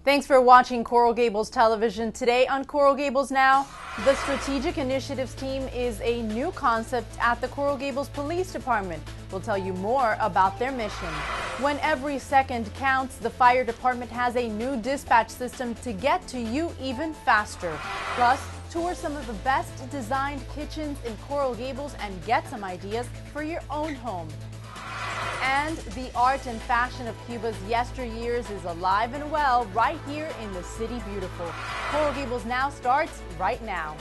Thanks for watching Coral Gables Television. Today on Coral Gables Now, the Strategic Initiatives Team is a new concept at the Coral Gables Police Department. We'll tell you more about their mission. When every second counts, the fire department has a new dispatch system to get to you even faster. Plus, tour some of the best designed kitchens in Coral Gables and get some ideas for your own home. And the art and fashion of Cuba's yesteryears is alive and well right here in the City Beautiful. Coral Gables Now starts right now.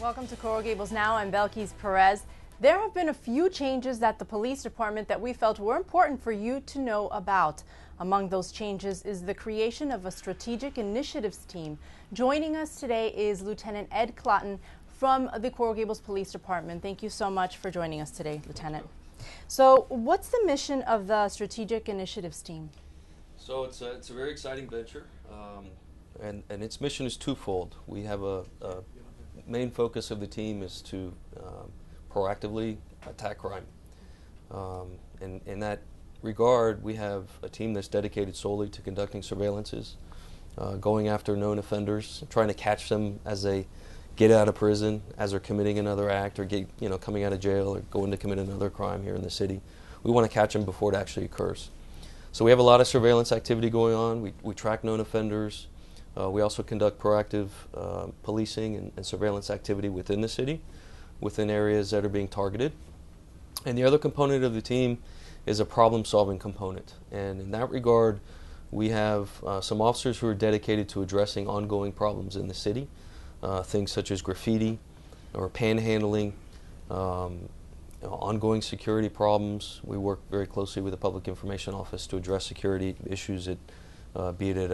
Welcome to Coral Gables Now. I'm Belkis Perez. There have been a few changes at the police department that we felt were important for you to know about. Among those changes is the creation of a strategic initiatives team. Joining us today is Lieutenant Ed Clotton from the Coral Gables Police Department. Thank you so much for joining us today, Lieutenant. So what's the mission of the strategic initiatives team? So it's a very exciting venture, and its mission is twofold. We have a main focus of the team is to proactively attack crime. In that regard, we have a team that's dedicated solely to conducting surveillances, going after known offenders, trying to catch them as they get out of prison, as they're committing another act, or coming out of jail, or going to commit another crime here in the city. We want to catch them before it actually occurs. So we have a lot of surveillance activity going on. We track known offenders. We also conduct proactive policing and surveillance activity within the city, within areas that are being targeted. And the other component of the team is a problem-solving component. And in that regard, we have some officers who are dedicated to addressing ongoing problems in the city, things such as graffiti or panhandling, ongoing security problems. We work very closely with the Public Information Office to address security issues at be it at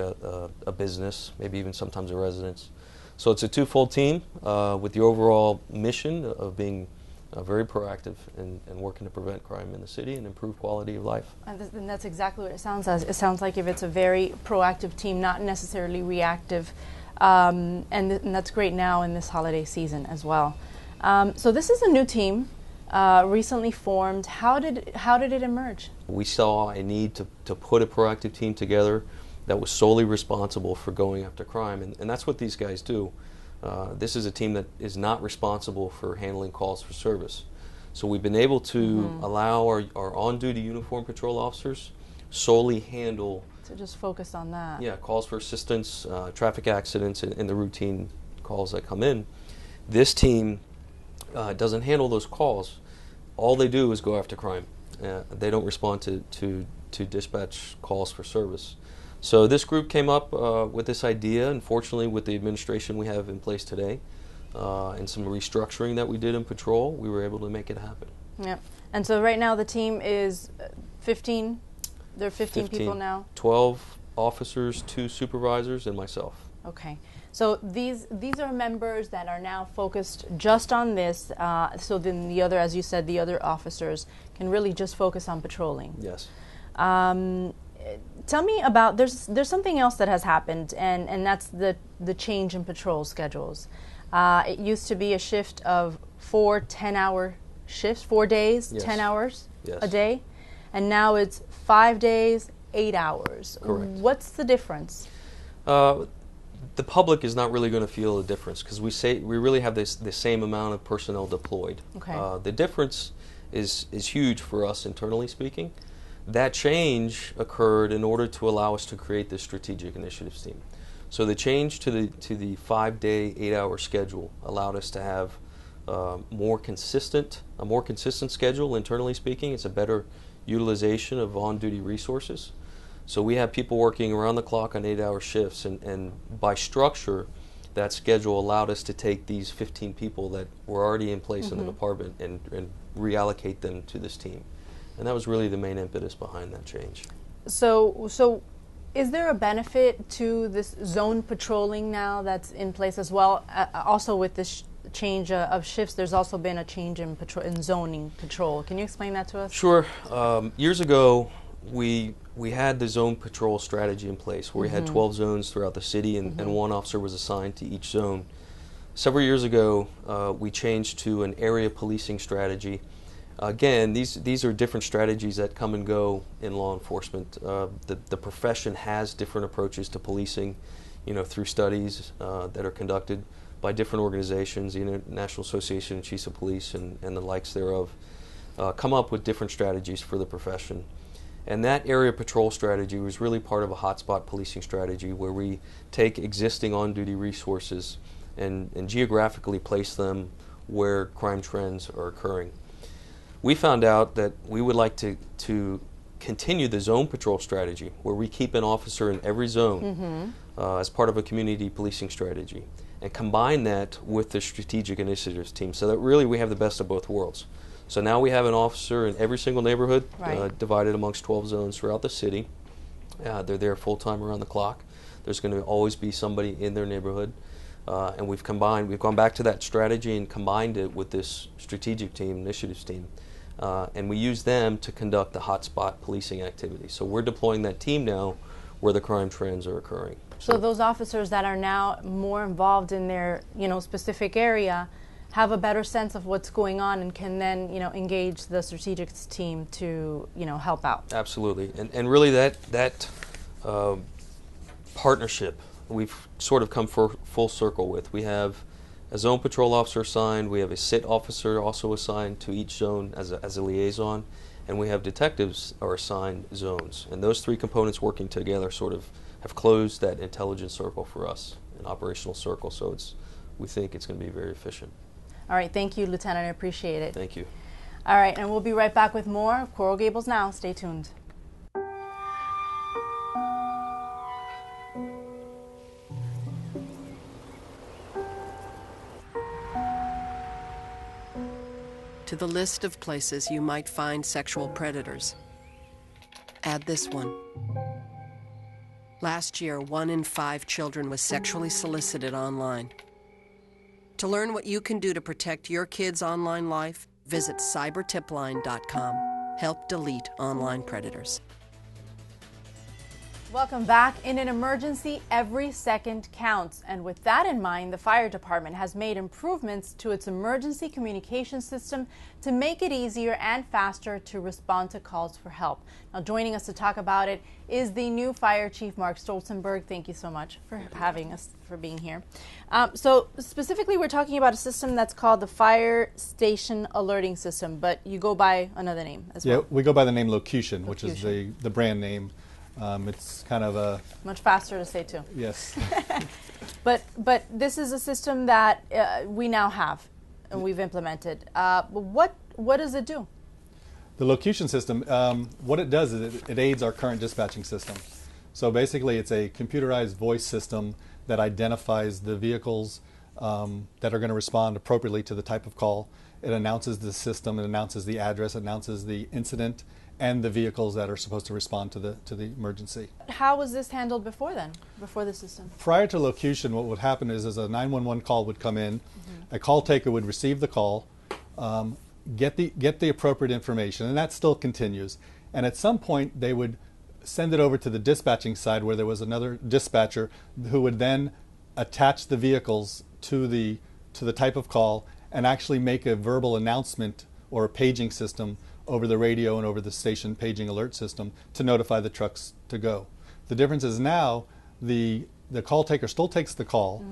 a business, maybe even sometimes a residence. So it's a twofold team with the overall mission of being very proactive and working to prevent crime in the city and improve quality of life. And that's exactly what it sounds as. It sounds like if it's a very proactive team, not necessarily reactive, and that's great now in this holiday season as well. So this is a new team, recently formed. How did it emerge? We saw a need to put a proactive team together that was solely responsible for going after crime, and that's what these guys do. This is a team that is not responsible for handling calls for service. So we've been able to allow our on-duty uniform patrol officers solely handle... So just focus on that. Yeah, calls for assistance, traffic accidents, and the routine calls that come in. This team doesn't handle those calls. All they do is go after crime. They don't respond to dispatch calls for service. So this group came up with this idea. Unfortunately, with the administration we have in place today and some restructuring that we did in patrol, we were able to make it happen. Yeah. And so right now the team is 15? There are 15 people now? 12 officers, 2 supervisors, and myself. Okay. So these are members that are now focused just on this, so then the other, as you said, the other officers can really just focus on patrolling. Yes. Tell me about, there's something else that has happened, and that's the change in patrol schedules. It used to be a shift of 4 10-hour shifts, 4 days, yes. 10 hours yes. a day, and now it's 5 days, 8 hours. Correct. What's the difference? The public is not really going to feel a difference because we really have the same amount of personnel deployed. Okay. The difference is huge for us internally speaking. That change occurred in order to allow us to create this strategic initiatives team. So the change to the 5-day, 8-hour schedule allowed us to have a more consistent schedule internally speaking. It's a better utilization of on-duty resources. So we have people working around the clock on 8-hour shifts, and by structure, that schedule allowed us to take these 15 people that were already in place in the department and reallocate them to this team. And that was really the main impetus behind that change. So is there a benefit to this zone patrolling now that's in place as well? Also with this change of shifts, there's also been a change in zoning patrol. Can you explain that to us? Sure. Years ago, we had the zone patrol strategy in place where we had 12 zones throughout the city, and one officer was assigned to each zone. Several years ago, we changed to an area policing strategy. Again, these are different strategies that come and go in law enforcement. The profession has different approaches to policing, through studies that are conducted by different organizations, the National Association of Chiefs of Police and the likes thereof, come up with different strategies for the profession. And that area patrol strategy was really part of a hotspot policing strategy where we take existing on-duty resources and geographically place them where crime trends are occurring. We found out that we would like to continue the zone patrol strategy where we keep an officer in every zone as part of a community policing strategy and combine that with the strategic initiatives team so that really we have the best of both worlds. So now we have an officer in every single neighborhood, divided amongst 12 zones throughout the city. They're there full-time around the clock. There's going to always be somebody in their neighborhood. And we've gone back to that strategy and combined it with this strategic team, initiatives team. And we use them to conduct the hotspot policing activity. So we're deploying that team now where the crime trends are occurring. So those officers that are now more involved in their specific area have a better sense of what's going on and can then engage the strategic team to help out. Absolutely, and really that partnership we've sort of come full circle with. We have a zone patrol officer assigned, we have a SIT officer also assigned to each zone as a liaison, and we have detectives are assigned zones. And those three components working together sort of have closed that intelligence circle for us, an operational circle, so we think it's going to be very efficient. All right, thank you, Lieutenant, I appreciate it. Thank you. All right, and we'll be right back with more of Coral Gables Now. Stay tuned. To the list of places you might find sexual predators, add this one. Last year, 1 in 5 children was sexually solicited online. To learn what you can do to protect your kids' online life, visit cybertipline.com. Help delete online predators. Welcome back. In an emergency, every second counts. And with that in mind, the fire department has made improvements to its emergency communication system to make it easier and faster to respond to calls for help. Now, joining us to talk about it is the new Fire Chief, Mark Stolzenberg. Thank you so much for having us, for being here. So specifically, we're talking about a system that's called the Fire Station Alerting System, but you go by another name as well. Yeah, we go by the name Locution, which is the brand name. It's kind of a... Much faster to say, too. Yes. But this is a system that we now have and we've implemented. What does it do? The Locution system, what it does is it aids our current dispatching system. So basically it's a computerized voice system that identifies the vehicles that are going to respond appropriately to the type of call. It announces the system, it announces the address, it announces the incident, and the vehicles that are supposed to respond to the emergency. How was this handled before then, before the system? Prior to Locution, what would happen is a 911 call would come in, a call taker would receive the call, get the appropriate information, and that still continues. And at some point, they would send it over to the dispatching side where there was another dispatcher who would then attach the vehicles to the type of call and actually make a verbal announcement or a paging system over the radio and over the station paging alert system to notify the trucks to go. The difference is now the call taker still takes the call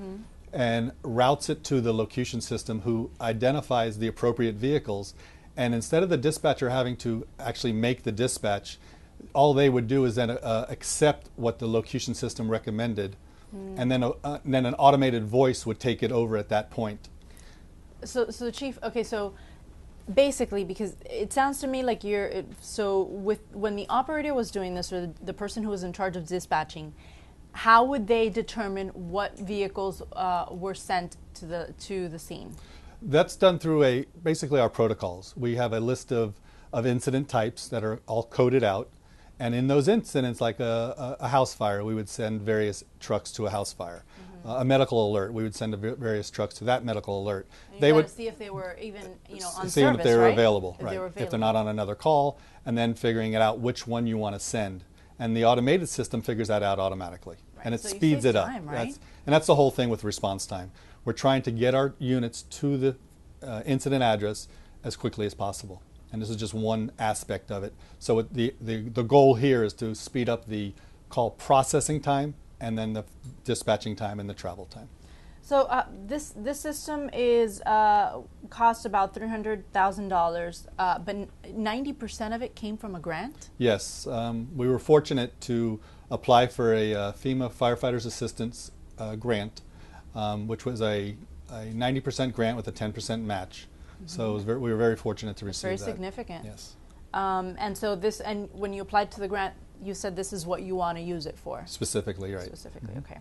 and routes it to the Locution system who identifies the appropriate vehicles, and instead of the dispatcher having to actually make the dispatch, all they would do is then accept what the Locution system recommended, and then an automated voice would take it over at that point. So Chief, okay, so basically, because it sounds to me like when the operator was doing this, or the person who was in charge of dispatching, how would they determine what vehicles were sent to the scene? That's done through basically our protocols. We have a list of incident types that are all coded out, And in those incidents, like a house fire, we would send various trucks to a house fire. A medical alert, we would send various trucks to that medical alert. And they would see if they were even, on see service, if they were right? available, If right? they were available. If they're not on another call, and then figuring it out which one you want to send. And the automated system figures that out automatically, Right. and it So you speeds save it up. time, right? And that's the whole thing with response time. We're trying to get our units to the incident address as quickly as possible. And this is just one aspect of it. So the goal here is to speed up the call processing time and then the dispatching time and the travel time. So this system is cost about $300,000, but 90% of it came from a grant? Yes, we were fortunate to apply for a FEMA Firefighters Assistance grant, which was a 90% grant with a 10% match. So it was we were very fortunate to receive that. Very significant. Yes. And so and when you applied to the grant, you said this is what you want to use it for? Specifically, right. Specifically, okay.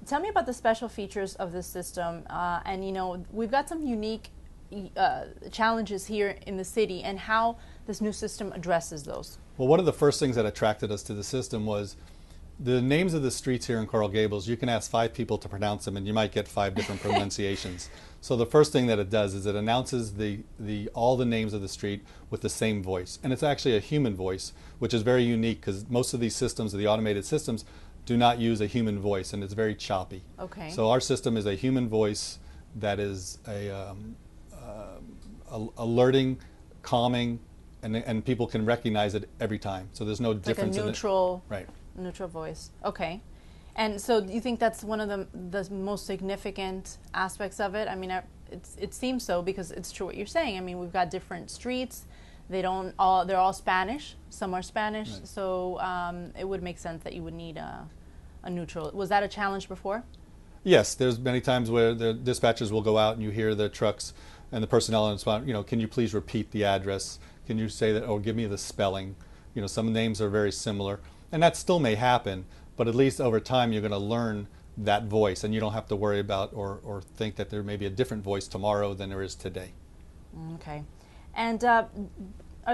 Tell me about the special features of this system. And we've got some unique challenges here in the city, and how this new system addresses those. Well, one of the first things that attracted us to the system was the names of the streets here in Coral Gables. You can ask 5 people to pronounce them, and you might get 5 different pronunciations. So the first thing that it does is it announces all the names of the street with the same voice, and it's actually a human voice, which is very unique because most of these systems, the automated systems, do not use a human voice, and it's very choppy. Okay. So our system is a human voice that is alerting, calming, and people can recognize it every time. So there's no difference. Like a neutral, right. Neutral voice. Okay. And so do you think that's one of the most significant aspects of it? I mean, it seems so, because it's true what you're saying. I mean, we've got different streets. They're all Spanish. Some are Spanish. Right. So it would make sense that you would need a neutral. Was that a challenge before? Yes, there's many times where the dispatchers will go out and you hear the trucks and the personnel in the spot, can you please repeat the address? Can you say that, or give me the spelling? Some names are very similar. And that still may happen, but at least over time you're going to learn that voice, and you don't have to worry about or think that there may be a different voice tomorrow than there is today. Okay. And are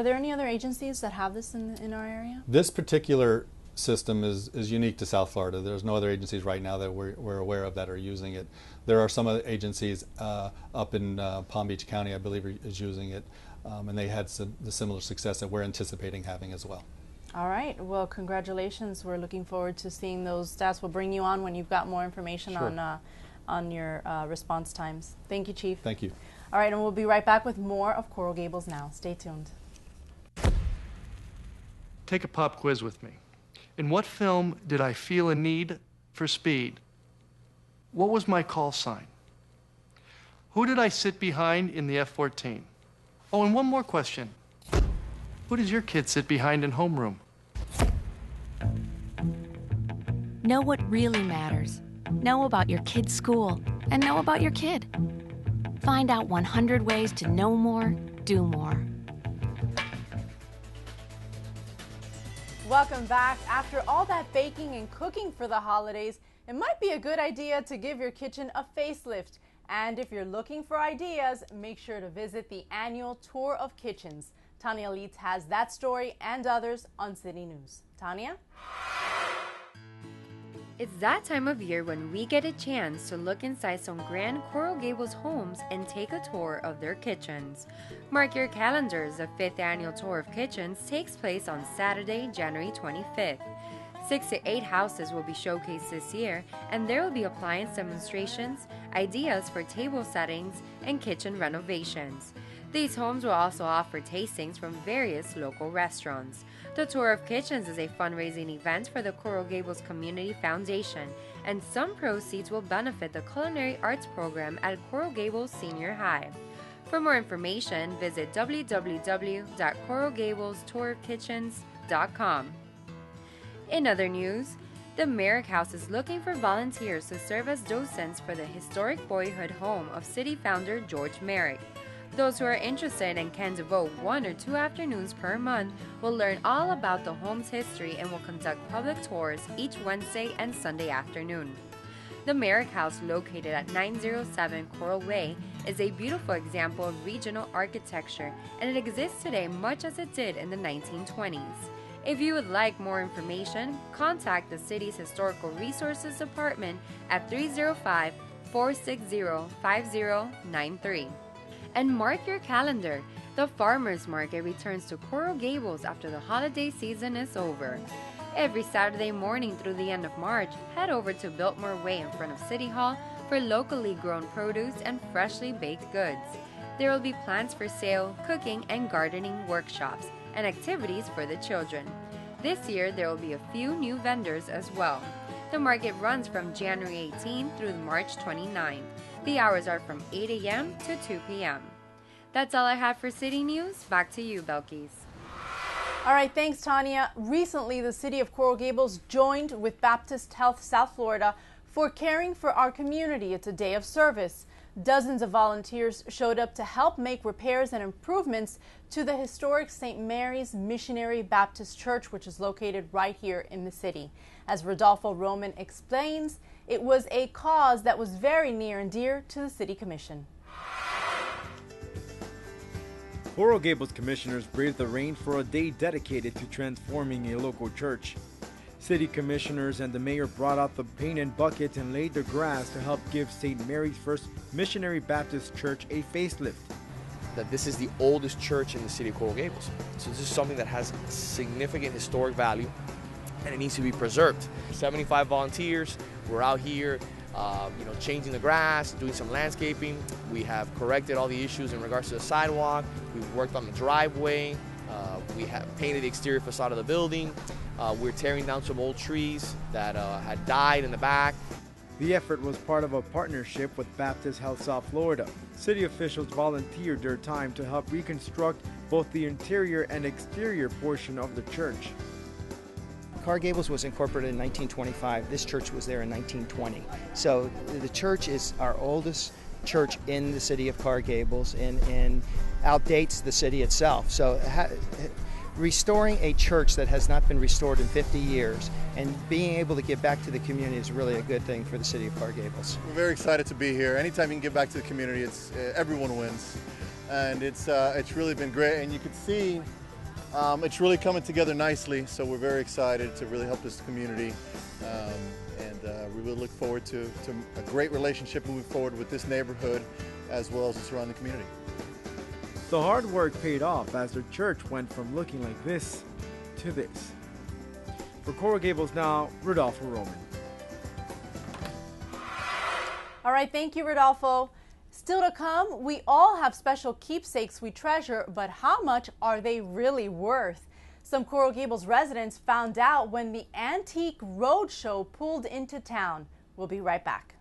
there any other agencies that have this in our area? This particular system is unique to South Florida. There's no other agencies right now that we're aware of that are using it. There are some other agencies up in Palm Beach County, I believe, is using it, and they had the similar success that we're anticipating having as well. All right. Well, congratulations. We're looking forward to seeing those stats. We'll bring you on when you've got more information on your response times. Thank you, Chief. Thank you. All right, and we'll be right back with more of Coral Gables Now. Stay tuned. Take a pop quiz with me. In what film did I feel a need for speed? What was my call sign? Who did I sit behind in the F-14? Oh, and one more question. Who does your kid sit behind in homeroom? Know what really matters. Know about your kid's school, and know about your kid. Find out 100 ways to know more, do more. Welcome back. After all that baking and cooking for the holidays, it might be a good idea to give your kitchen a facelift. And if you're looking for ideas, make sure to visit the annual Tour of Kitchens. Tanya Leeds has that story and others on City News. Tanya? It's that time of year when we get a chance to look inside some grand Coral Gables homes and take a tour of their kitchens. Mark your calendars, the 5th annual Tour of Kitchens takes place on Saturday, January 25th. 6 to 8 houses will be showcased this year, and there will be appliance demonstrations, ideas for table settings, and kitchen renovations. These homes will also offer tastings from various local restaurants. The Tour of Kitchens is a fundraising event for the Coral Gables Community Foundation, and some proceeds will benefit the culinary arts program at Coral Gables Senior High. For more information, visit www.coralgablestourofkitchens.com. In other news, the Merrick House is looking for volunteers to serve as docents for the historic boyhood home of city founder George Merrick. Those who are interested and can devote 1 or 2 afternoons per month will learn all about the home's history and will conduct public tours each Wednesday and Sunday afternoon. The Merrick House, located at 907 Coral Way, is a beautiful example of regional architecture, and it exists today much as it did in the 1920s. If you would like more information, contact the city's Historical Resources Department at 305-460-5093. And mark your calendar. The Farmers Market returns to Coral Gables after the holiday season is over. Every Saturday morning through the end of March, head over to Biltmore Way in front of City Hall for locally grown produce and freshly baked goods. There will be plants for sale, cooking and gardening workshops, and activities for the children. This year, there will be a few new vendors as well. The market runs from January 18 through March 29. The hours are from 8 a.m. to 2 p.m. That's all I have for City News. Back to you, Belkis. All right, thanks, Tanya. Recently, the city of Coral Gables joined with Baptist Health South Florida for Caring for Our Community. It's a day of service. Dozens of volunteers showed up to help make repairs and improvements to the historic St. Mary's Missionary Baptist Church, which is located right here in the city. As Rodolfo Roman explains, it was a cause that was very near and dear to the City Commission. Coral Gables commissioners braved the rain for a day dedicated to transforming a local church. City commissioners and the mayor brought out the paint and buckets and laid the grass to help give St. Mary's First Missionary Baptist Church a facelift. That this is the oldest church in the city of Coral Gables. So this is something that has significant historic value and it needs to be preserved. 75 volunteers, we're out here changing the grass, doing some landscaping. We have corrected all the issues in regards to the sidewalk. We've worked on the driveway. We have painted the exterior facade of the building. We're tearing down some old trees that had died in the back. The effort was part of a partnership with Baptist Health South Florida. City officials volunteered their time to help reconstruct both the interior and exterior portion of the church. Coral Gables was incorporated in 1925. This church was there in 1920. So the church is our oldest church in the city of Coral Gables and outdates the city itself. So restoring a church that has not been restored in 50 years and being able to give back to the community is really a good thing for the city of Coral Gables. We're very excited to be here. Anytime you can give back to the community, everyone wins. And it's really been great, and you can see it's really coming together nicely, so we're very excited to really help this community, and we really look forward to a great relationship moving forward with this neighborhood as well as the surrounding community. The hard work paid off as the church went from looking like this to this. For Coral Gables Now, Rodolfo Roman. All right, thank you, Rodolfo. Still to come, we all have special keepsakes we treasure, but how much are they really worth? Some Coral Gables residents found out when the Antique Roadshow pulled into town. We'll be right back.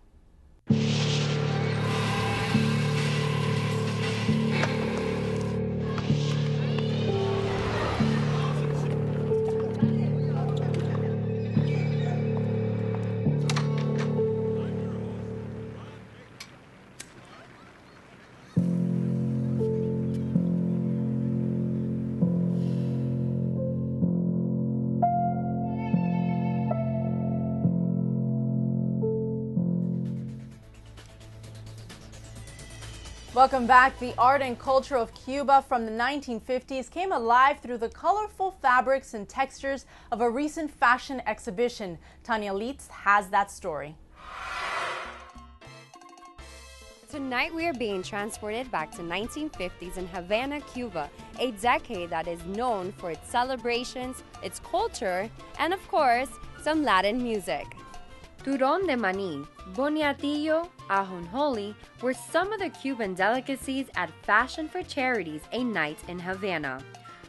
Welcome back. The art and culture of Cuba from the 1950s came alive through the colorful fabrics and textures of a recent fashion exhibition. Tanya Leitz has that story. Tonight we are being transported back to 1950s in Havana, Cuba, a decade that is known for its celebrations, its culture, and of course, some Latin music. Turrón de maní, boniatillo, ajonjolí were some of the Cuban delicacies at Fashion for Charities, a night in Havana.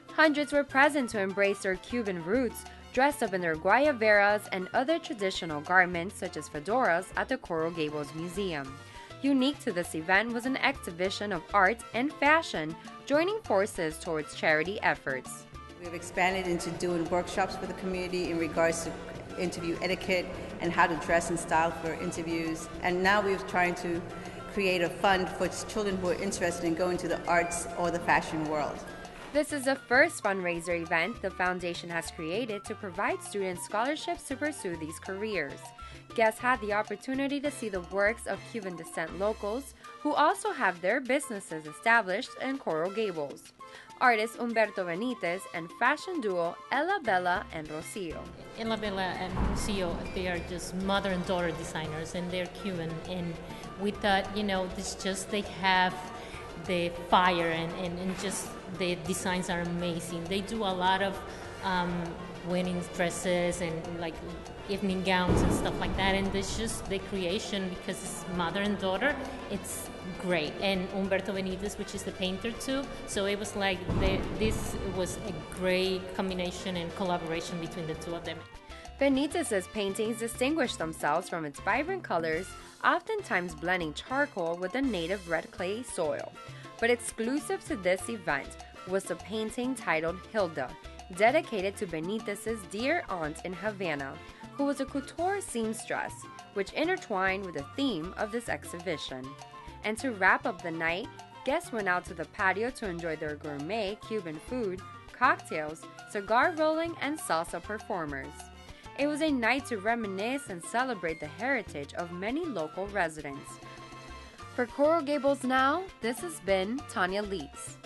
Hundreds were present to embrace their Cuban roots, dressed up in their guayaberas and other traditional garments such as fedoras at the Coral Gables Museum. Unique to this event was an exhibition of art and fashion, joining forces towards charity efforts. We've expanded into doing workshops for the community in regards to interview etiquette and how to dress and style for interviews. And now we're trying to create a fund for children who are interested in going to the arts or the fashion world. This is the first fundraiser event the foundation has created to provide students scholarships to pursue these careers. Guests had the opportunity to see the works of Cuban descent locals who also have their businesses established in Coral Gables. artist Humberto Benitez, and fashion duo Ella Bella and Rocio. Ella Bella and Rocio, they are just mother and daughter designers, and they're Cuban. And we thought, they have the fire, and just the designs are amazing. They do a lot of wedding dresses and like evening gowns and stuff like that, and it's just the creation, because it's mother and daughter, it's great. And Humberto Benitez, which is the painter too, so it was like this was a great combination and collaboration between the two of them. Benitez's paintings distinguish themselves from its vibrant colors, oftentimes blending charcoal with the native red clay soil. But exclusive to this event was a painting titled Hilda, dedicated to Benitez's dear aunt in Havana, who was a couture seamstress, which intertwined with the theme of this exhibition. And to wrap up the night, guests went out to the patio to enjoy their gourmet Cuban food, cocktails, cigar rolling, and salsa performers. It was a night to reminisce and celebrate the heritage of many local residents. For Coral Gables Now, this has been Tanya Leeds.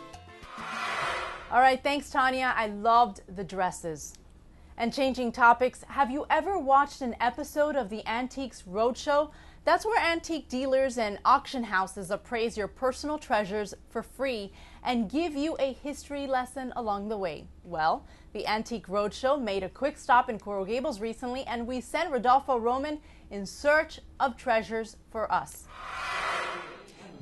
All right, thanks, Tanya. I loved the dresses. And changing topics, have you ever watched an episode of the Antiques Roadshow? That's where antique dealers and auction houses appraise your personal treasures for free and give you a history lesson along the way. Well, the Antique Roadshow made a quick stop in Coral Gables recently, and we sent Rodolfo Roman in search of treasures for us.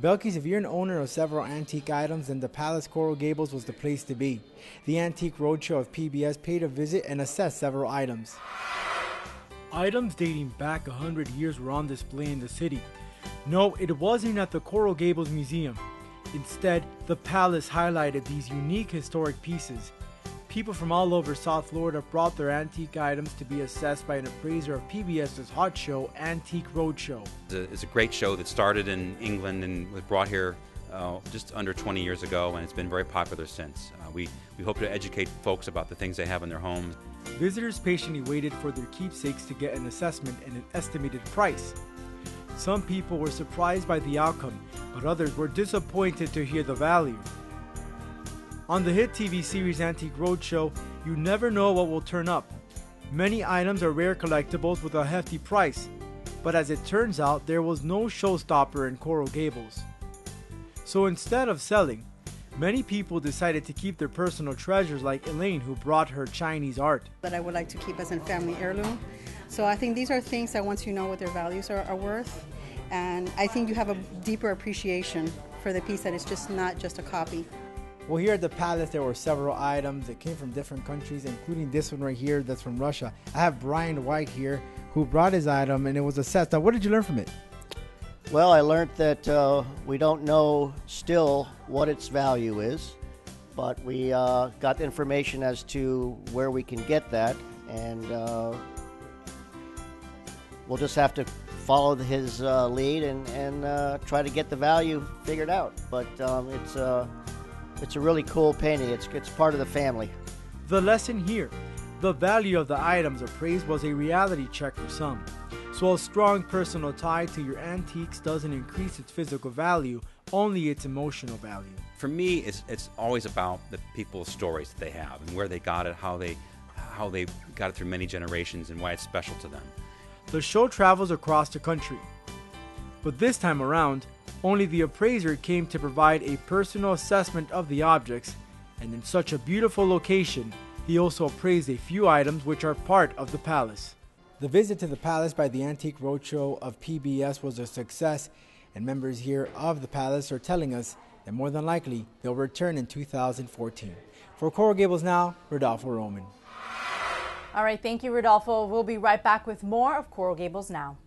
Belkis, if you're an owner of several antique items, then the Palace Coral Gables was the place to be. The Antique Roadshow of PBS paid a visit and assessed several items. Items dating back 100 years were on display in the city. No, it wasn't at the Coral Gables Museum. Instead, the Palace highlighted these unique historic pieces. People from all over South Florida brought their antique items to be assessed by an appraiser of PBS's hot show, Antique Roadshow. It's a great show that started in England and was brought here just under 20 years ago, and it's been very popular since. We hope to educate folks about the things they have in their homes. Visitors patiently waited for their keepsakes to get an assessment and an estimated price. Some people were surprised by the outcome, but others were disappointed to hear the value. On the hit TV series Antique Roadshow, you never know what will turn up. Many items are rare collectibles with a hefty price, but as it turns out, there was no showstopper in Coral Gables. So instead of selling, many people decided to keep their personal treasures, like Elaine, who brought her Chinese art. That I would like to keep as a family heirloom. So I think these are things that once you know what their values are worth, and I think you have a deeper appreciation for the piece, that it's just not just a copy. Well, here at the Palace, there were several items that came from different countries, including this one right here that's from Russia. I have Brian White here, who brought his item, and it was assessed. Now, what did you learn from it? Well, I learned that we don't know still what its value is, but we got information as to where we can get that, and we'll just have to follow his lead and try to get the value figured out. But it's a really cool painting. It's part of the family. The lesson here: the value of the items appraised was a reality check for some. So a strong personal tie to your antiques doesn't increase its physical value, only its emotional value. For me, it's always about the people's stories that they have and where they got it, how they got it through many generations, and why it's special to them. The show travels across the country, but this time around, only the appraiser came to provide a personal assessment of the objects, and in such a beautiful location, he also appraised a few items which are part of the Palace. The visit to the Palace by the Antique Roadshow of PBS was a success, and members here of the Palace are telling us that more than likely they'll return in 2014. For Coral Gables Now, Rodolfo Roman. All right, thank you, Rodolfo. We'll be right back with more of Coral Gables Now.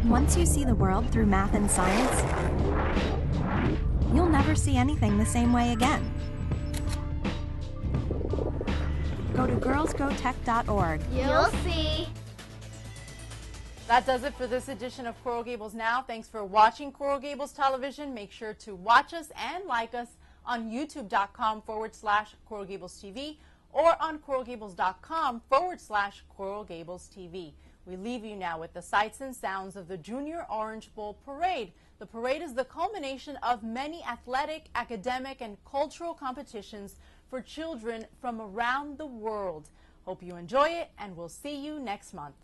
Once you see the world through math and science, you'll never see anything the same way again. Go to girlsgrowtech.org. You'll see. That does it for this edition of Coral Gables Now. Thanks for watching Coral Gables Television. Make sure to watch us and like us on youtube.com/Coral Gables TV or on coralgables.com/Coral Gables TV. We leave you now with the sights and sounds of the Junior Orange Bowl Parade. The parade is the culmination of many athletic, academic, and cultural competitions for children from around the world. Hope you enjoy it, and we'll see you next month.